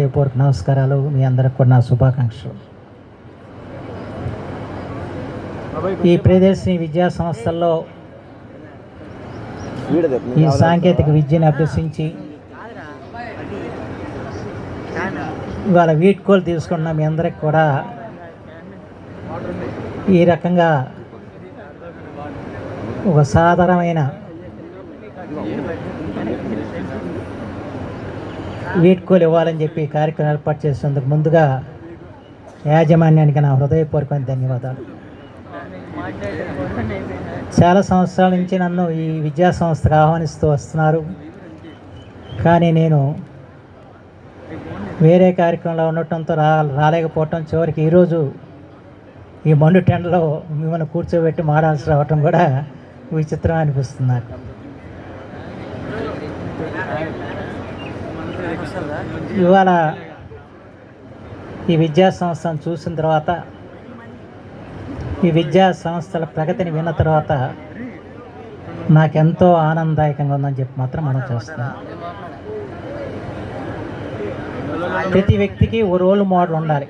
హృదయపూర్వక నమస్కారాలు. మీ అందరికి కూడా నా శుభాకాంక్షలు. ఈ ప్రదేశీ విద్యా సంస్థల్లో ఈ సాంకేతిక విద్యను అభ్యసించి ఇవాళ వీడ్కోలు తీసుకున్న మీ అందరికి కూడా ఈ రకంగా ఒక సాధారణమైన వీడ్కోలు ఇవ్వాలని చెప్పి కార్యక్రమం ఏర్పాటు చేసేందుకు ముందుగా యాజమాన్యానికి నా హృదయపూర్వకమైన ధన్యవాదాలు. చాలా సంవత్సరాల నుంచి నన్ను ఈ విద్యా సంస్థకు ఆహ్వానిస్తూ వస్తున్నారు. కానీ నేను వేరే కార్యక్రమంలో ఉండటంతో రాలేకపోవటం, చివరికి ఈరోజు ఈ మండు టెండలో మిమ్మల్ని కూర్చోబెట్టి మాడాల్సి రావటం కూడా విచిత్రం అనిపిస్తుంది నాకు. ఇవాళ ఈ విద్యా సంస్థను చూసిన తర్వాత, ఈ విద్యా సంస్థల ప్రగతిని విన్న తర్వాత నాకెంతో ఆనందదాయకంగా ఉందని చెప్పి మాత్రం మనం చేస్తున్నాం. ప్రతి వ్యక్తికి ఓ రోల్ మోడల్ ఉండాలి.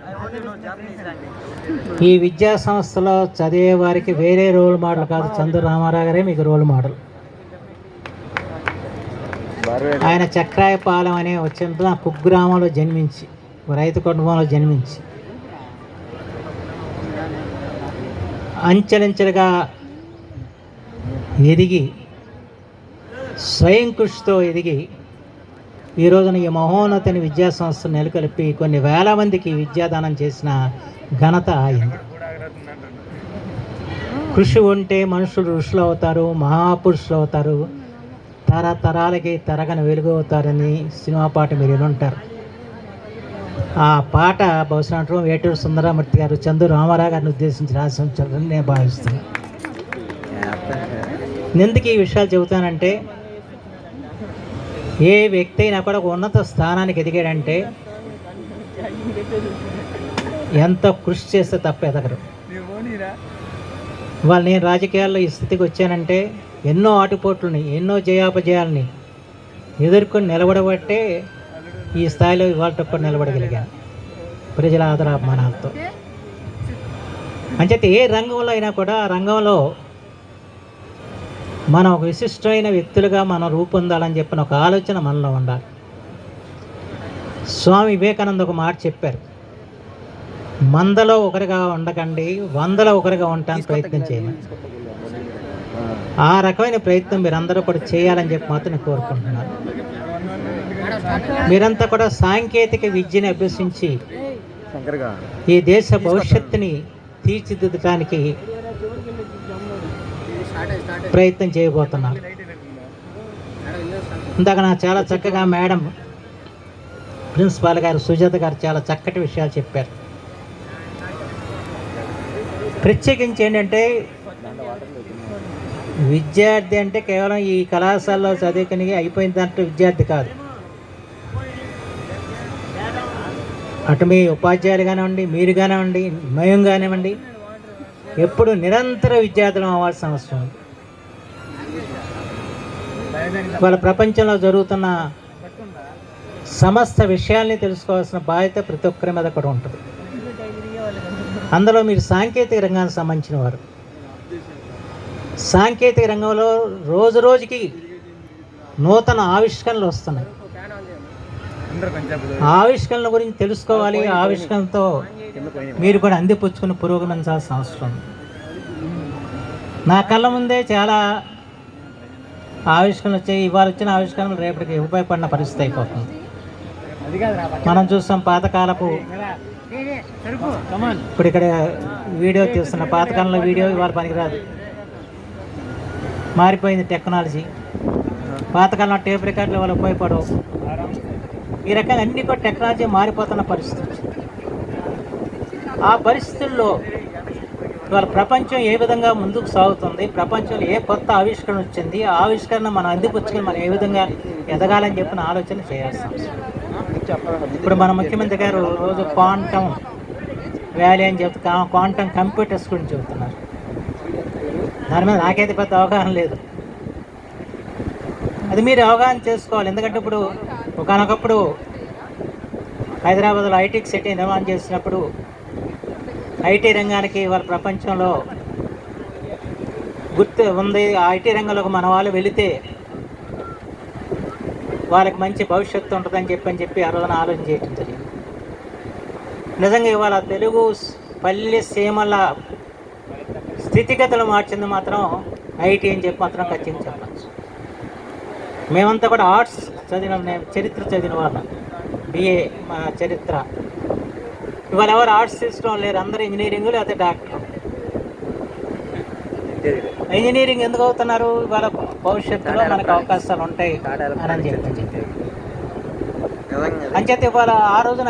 ఈ విద్యా సంస్థలో చదివే వారికి వేరే రోల్ మోడల్ కాదు, చంద్ర రామారావు గారే మీకు రోల్ మోడల్. ఆయన చక్రాయపాలెం అనే వచ్చిన కుగ్రామంలో జన్మించి, రైతు కుటుంబంలో జన్మించి అంచెలంచెలుగా ఎదిగి, స్వయం కృషితో ఎదిగి ఈ రోజున ఈ మహోన్నతని విద్యా సంస్థను నెలకొల్పి కొన్ని వేల మందికి విద్యాదానం చేసిన ఘనత అయింది. కృషి ఉంటే మనుషులు ఋషులు అవుతారు, మహాపురుషులు అవుతారు, తరతరాలకి తరగని వెలుగు అవుతారని సినిమా పాట మీరు వినుంటారు. ఆ పాట బహుశా వేటూరు సుందరమూర్తి గారు చంద్ర రామారావు గారిని ఉద్దేశించి రాసి ఉంచారని నేను భావిస్తున్నాను. ఎందుకు ఈ విషయాలు చెబుతానంటే, ఏ వ్యక్తి అయినా కూడా ఒక ఉన్నత స్థానానికి ఎదిగాడంటే ఎంత కృషి చేస్తే తప్ప ఎదగరు. వాళ్ళు నేను రాజకీయాల్లో ఈ స్థితికి వచ్చానంటే ఎన్నో ఆటుపోట్లని, ఎన్నో జయాపజయాలని ఎదుర్కొని నిలబడబట్టే ఈ స్థాయిలో ఇవాళ కూడా నిలబడగలిగాను ప్రజల ఆదరాభిమానాలతో. అంచేత ఏ రంగంలో అయినా కూడా ఆ రంగంలో మనం ఒక విశిష్టమైన వ్యక్తులుగా మనం రూపొందాలని చెప్పిన ఒక ఆలోచన మనలో ఉండాలి. స్వామి వివేకానంద ఒక మాట చెప్పారు, మందలో ఒకరిగా ఉండకండి, వందలో ఒకరిగా ఉండటానికి ప్రయత్నం చేయండి. ఆ రకమైన ప్రయత్నం మీరందరూ కూడా చేయాలని చెప్పి మాత్రం నేను కోరుకుంటున్నాను. మీరంతా కూడా సాంకేతిక విద్యని అభ్యసించి ఈ దేశ భవిష్యత్తుని తీర్చిదిద్దడానికి ప్రయత్నం చేయబోతున్నారు. ఇందాక నాకు చాలా చక్కగా మేడం ప్రిన్సిపాల్ గారు సుజాత గారు చాలా చక్కటి విషయాలు చెప్పారు. ప్రత్యేకించి ఏంటంటే, విద్యార్థి అంటే కేవలం ఈ కళాశాలలో చదువుకుని అయిపోయిన దాంట్లో విద్యార్థి కాదు. అటు మీ ఉపాధ్యాయులు కానివ్వండి, మీరు కానివ్వండి, మేము కానివ్వండి, ఎప్పుడు నిరంతర విద్యార్థులం అవ్వాల్సిన అవసరం. వాళ్ళ ప్రపంచంలో జరుగుతున్న సమస్త విషయాల్ని తెలుసుకోవాల్సిన బాధ్యత ప్రతి ఒక్కరి మీద కూడా ఉంటుంది. అందులో మీరు సాంకేతిక రంగానికి సంబంధించిన వారు. సాంకేతిక రంగంలో రోజు రోజుకి నూతన ఆవిష్కరణలు వస్తున్నాయి. ఆవిష్కరణల గురించి తెలుసుకోవాలి. ఆవిష్కరణతో మీరు కూడా అందిపుచ్చుకుని పురోగమించాల్సిన అవసరం. నా కళ్ళ ముందే చాలా ఆవిష్కరణలు వచ్చాయి. ఇవాళ వచ్చిన ఆవిష్కరణలు రేపటికి ఉపయోగపడిన పరిస్థితి అయిపోతుంది. మనం చూస్తాం పాతకాలపు, ఇప్పుడు ఇక్కడ వీడియో తీస్తున్న పాతకాలంలో వీడియో ఇవాళ పనికిరాదు, మారిపోయింది టెక్నాలజీ. పాతకాలంలో టేప్ రికార్డులు వాళ్ళు ఉపయోగపడవు. ఈ రకంగా అన్ని కూడా టెక్నాలజీ మారిపోతున్న పరిస్థితి. ఆ పరిస్థితుల్లో ఇవాళ ప్రపంచం ఏ విధంగా ముందుకు సాగుతుంది, ప్రపంచంలో ఏ కొత్త ఆవిష్కరణ వచ్చింది, ఆ ఆవిష్కరణ మనం అందిపుచ్చుకొని మనం ఏ విధంగా ఎదగాలని చెప్పిన ఆలోచన చేయాల్సిన అవసరం. ఇప్పుడు మన ముఖ్యమంత్రి గారు రోజు క్వాంటమ్ వ్యాలీ అని చెప్తే క్వాంటమ్ కంప్యూటర్స్ గురించి చెబుతున్నారు. దాని మీద నాకైతే పెద్ద అవగాహన లేదు. అది మీరు అవగాహన చేసుకోవాలి. ఎందుకంటే ఇప్పుడు ఒకనొకప్పుడు హైదరాబాద్లో ఐటీకి సిటీ నిర్మాణం చేసినప్పుడు ఐటీ రంగానికి వాళ్ళ ప్రపంచంలో గుర్తు ఉంది. ఆ ఐటీ రంగంలోకి మన వాళ్ళు వెళితే వాళ్ళకి మంచి భవిష్యత్తు ఉంటుందని చెప్పి ఆ రోజున ఆలోచన చేయటం జరిగింది. నిజంగా ఇవాళ తెలుగు పల్లె సీమల స్థితిగతులు మార్చింది మాత్రం ఐటీ అని చెప్పి మాత్రం ఖచ్చితంగా చెప్పచ్చు. మేమంతా కూడా ఆర్ట్స్ చదివిన, చరిత్ర చదివిన వాళ్ళం, బిఏ మా చరిత్ర. ఇవాళ ఎవరు ఆర్ట్స్ తీసుకోవడం లేరు, అందరూ ఇంజనీరింగ్ లేకపోతే డాక్టర్. ఇంజనీరింగ్ ఎందుకు అవుతున్నారు? ఇవాళ భవిష్యత్తులో మనకు అవకాశాలు ఉంటాయి అని చెప్పి అంచేత ఇవాళ ఆ రోజున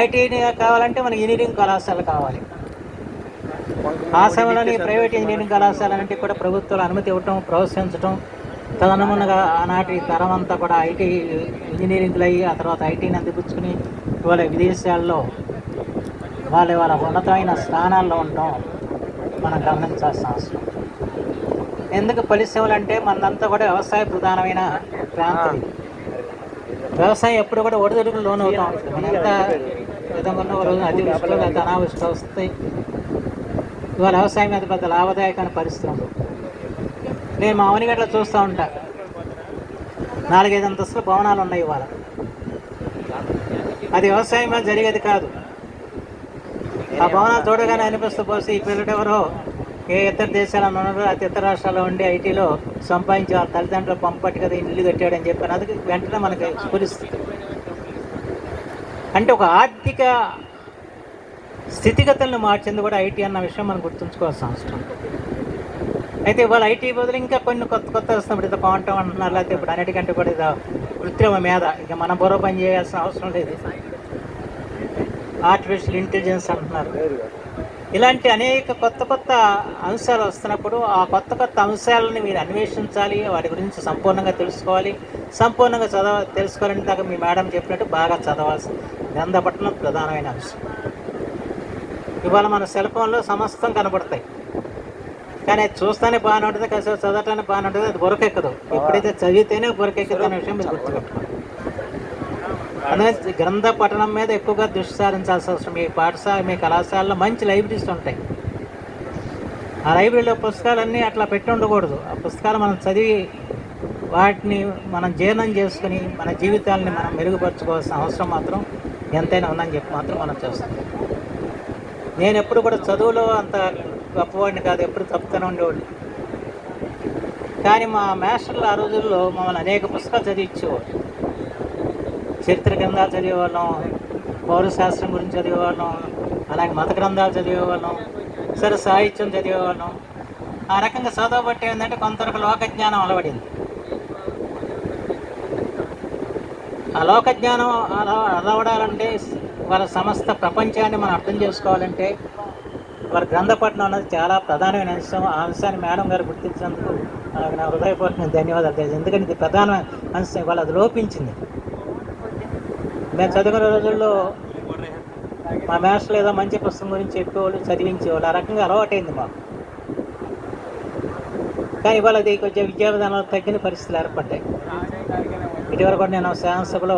ఐటీని కావాలంటే మనకి ఇంజనీరింగ్ కళాశాల కావాలి. ఆ సమయంలోని ప్రైవేట్ ఇంజనీరింగ్ కళాశాల అంటే కూడా ప్రభుత్వాలు అనుమతి ఇవ్వటం, ప్రోత్సహించడం, తదనుగుణంగా ఆనాటి తరం అంతా కూడా ఐటీ ఇంజనీరింగ్లు అయ్యి ఆ తర్వాత ఐటీని అందిపుచ్చుకుని ఇవాళ విదేశాల్లో వాళ్ళ ఉన్నతమైన స్థానాల్లో ఉండటం మనం గమనించాల్సిన అవసరం. ఎందుకు పరిశ్రమలు అంటే మనంతా కూడా వ్యవసాయ ప్రధానమైన ప్రాంతం. వ్యవసాయం ఎప్పుడు కూడా ఒడిదుడుకులు లోన్ అవుతూ ఉంటుంది. మన ఎంత విధంగా ఉన్న రోజు అతివృష్టి లేకపోతే అనావృష్టి వస్తాయి. ఇవాళ వ్యవసాయం మీద పెద్ద లాభదాయకమైన పరిస్థితి ఉండదు. నేను మా అవనిగట్లో చూస్తూ ఉంటా, 4-5 అంతస్తుల భవనాలు ఉన్నాయి ఇవాళ. అది వ్యవసాయం మీద జరిగేది కాదు. ఆ భవనాలు చూడగానే అనిపిస్తూ పోసి ఈ పిల్లడెవరో ఏ ఇతర దేశాల్లో ఉన్నారో అతి ఇతర రాష్ట్రాల్లో ఉండి ఐటీలో సంపాదించి వాళ్ళ తల్లిదండ్రులు పంపట్టి కదా ఇల్లు కట్టాడని చెప్పాను. అది వెంటనే మనకి స్ఫురిస్తుంది. అంటే ఒక ఆర్థిక స్థితిగతులను మార్చింది కూడా ఐటీ అన్న విషయం మనం గుర్తుంచుకోవాల్సిన అవసరం. అయితే ఇవాళ ఐటీ బదులు ఇంకా కొన్ని కొత్త వస్తున్నప్పుడు ఇది క్వాంటం అంటున్నారు, లేకపోతే ఇప్పుడు అన్నిటికంటే కూడా ఇది కృత్రిమ మేధ, ఇక మన బుర్ర పని చేయాల్సిన అవసరం లేదు, ఆర్టిఫిషియల్ ఇంటెలిజెన్స్ అంటున్నారు. ఇలాంటి అనేక కొత్త అంశాలు వస్తున్నప్పుడు ఆ కొత్త అంశాలని మీరు అన్వేషించాలి, వాటి గురించి సంపూర్ణంగా తెలుసుకోవాలి. సంపూర్ణంగా తెలుసుకోవాలంటే దాకా మీ మేడం చెప్పినట్టు బాగా చదవాల్సింది. గ్రంథ పఠనం ప్రధానమైన అంశం. ఇవాళ మన సెల్ ఫోన్లో సమస్తం కనబడతాయి, కానీ అది చూస్తేనే బాగానే ఉంటుంది, కాసేపు చదవటానికి బాగానే ఉంటుంది, అది బురకెక్కదు. ఎప్పుడైతే చదివితేనే బురకెక్కదు అనే విషయం మీరు గుర్తుపెట్టుకోండి. అందుకని గ్రంథ పఠనం మీద ఎక్కువగా దృష్టి సారించాల్సిన అవసరం. మీ పాఠశాల, మీ కళాశాలలో మంచి లైబ్రరీస్ ఉంటాయి. ఆ లైబ్రరీలో పుస్తకాలన్నీ అట్లా పెట్టి ఉండకూడదు. ఆ పుస్తకాలు మనం చదివి వాటిని మనం జీర్ణం చేసుకుని మన జీవితాలని మనం మెరుగుపరచుకోవాల్సిన అవసరం మాత్రం ఎంతైనా ఉందని చెప్పి మాత్రం మనం చేస్తాం. నేను ఎప్పుడు కూడా చదువులో అంత గొప్పవాడిని కాదు, ఎప్పుడు తప్పుతూనే ఉండేవాడిని. కానీ మా మాస్టర్లు ఆ రోజుల్లో మమ్మల్ని అనేక పుస్తకాలు చదివించేవాడు. చరిత్ర గ్రంథాలు చదివేవాళ్ళం, పౌరశాస్త్రం గురించి చదివేవాళ్ళం, అలాగే మత గ్రంథాలు చదివేవాళ్ళం, సరే సాహిత్యం చదివేవాళ్ళం. ఆ రకంగా చదవబట్టి ఏంటంటే కొంతవరకు లోకజ్ఞానం అలవడింది. ఆ లోకజ్ఞానం అలవడాలంటే వాళ్ళ సమస్త ప్రపంచాన్ని మనం అర్థం చేసుకోవాలంటే వాళ్ళ గ్రంథపఠనం అన్నది చాలా ప్రధానమైన అంశం. ఆ అంశాన్ని మేడం గారు గుర్తించినందుకు నా హృదయపూర్వక ధన్యవాదాలు తెలియదు. ఎందుకంటే ఇది ప్రధాన అంశం, ఇవాళ అది లోపించింది. మేము చదువుకునే రోజుల్లో మా మాస్టర్లు ఏదో మంచి పుస్తకం గురించి చెప్పేవాళ్ళు, చదివించేవాళ్ళు. ఆ రకంగా అలవాటైంది మాకు. కానీ ఇవాళ అది కొంచెం విద్యా విధానంలో తగ్గిన పరిస్థితులు ఏర్పడ్డాయి. ఇటీవల కూడా నేను శాసనసభలో